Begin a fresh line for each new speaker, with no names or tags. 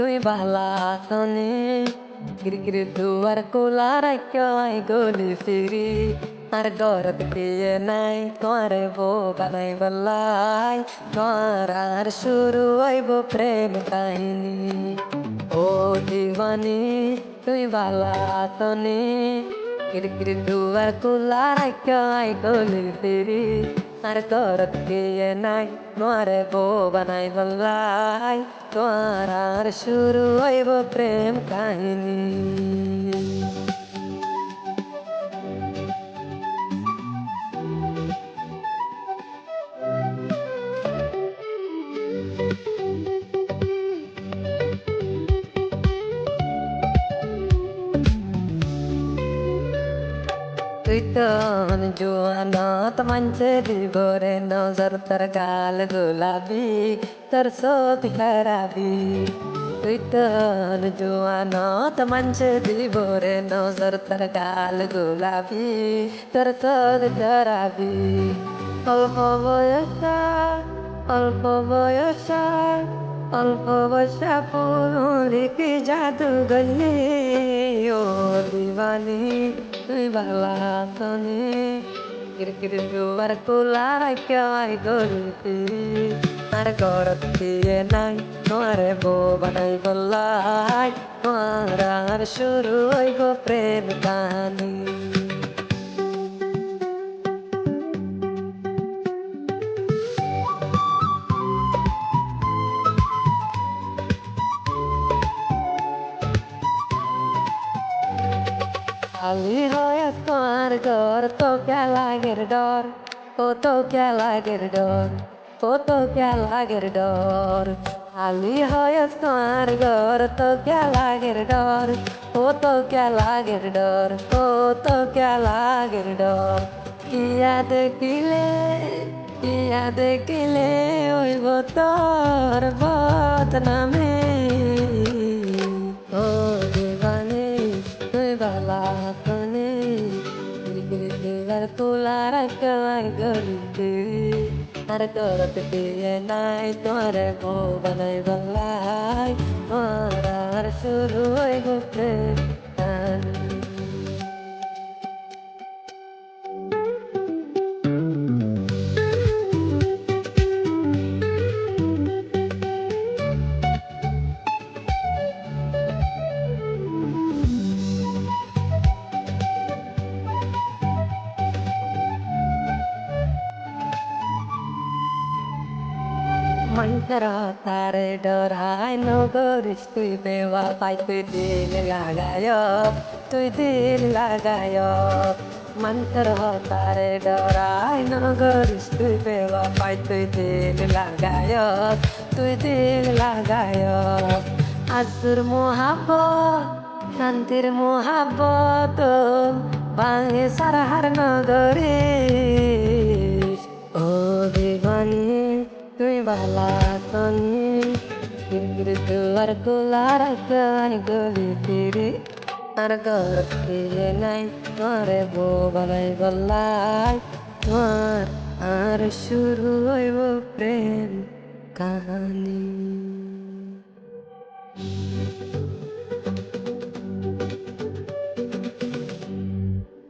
তুই বালা আসনি गिरगिर दुआर कुलार क्यों आई गोली फिरी আর গরত দিয়ে নাই তোমারে বো বানাই বলাই তোমার আর শুরু হইব প্রেম কাহিনী ও দিওয়ানি তুই বালা আসনি गिरगिर दुआर कुलार क्यों आई गोली फिरी আর গরত দিয়ে নাই তোমারে বো বানাই বলাই তোমার আর শুরু হইব প্রেম কাহিনী তুই তো জোয়ানা তমঞ্চে দিবরে নজর তোর গাল গোলাপি তোর সোত খরাবি তুই তো জোয়ানা তমঞ্চে দিবরে নজর তোর গাল গোলাপি তোর সোত খরাবি অল্প বয়সা অল্প বয়সা অল্প বয়সা পুলিকি জাদু গলি ও দিওয়ানি তুই বালা আসনি गिरगिर दुआर कुलार क्यों आई गोली फिरी আর গরত দিয়ে নাই তোমারে বো বানাই বলাই তোমার আর শুরু হইব প্রেম কাহিনী খালি হয় তোমার ঘর তো কে লাগের ডর ও তো কে লাগের ডর ও তো কে লাগের ডর খালি হয় তোমার ঘর তো কে লাগের ডর ও তো কে লাগের ডর ও তো কে লাগের ডর ইয়া দেখিলে ওইব তোর বদনামে ও দিবানে তুই বালা আসনি गिरगिर दुआर कुलार क्यों आई गोली फिरी আর গরত দিয়ে নাই তোমারে বো বানাই বলাই তোমার আর শুরু হইব প্রেম কাহিনী মন্তরা তারে ডরাই নগরিস তুই বেওয়াফাই তুই দিল লাগায় মন্তর তারে ডরাই নগরিস তুই বেওয়াফাই তুই দিল লাগায় আজর মোহাব্বত শান্তির মোহাব্বত ভাঙে সারাহার নগরে ও দিবানি তুই বালা আসনি गिरगिर दुआर कुलार क्यों आई गोली फिरी আর গরত দিয়ে নাই তোমারে বো বানাই বলাই তোমার আর শুরু হইব প্রেম কাহিনী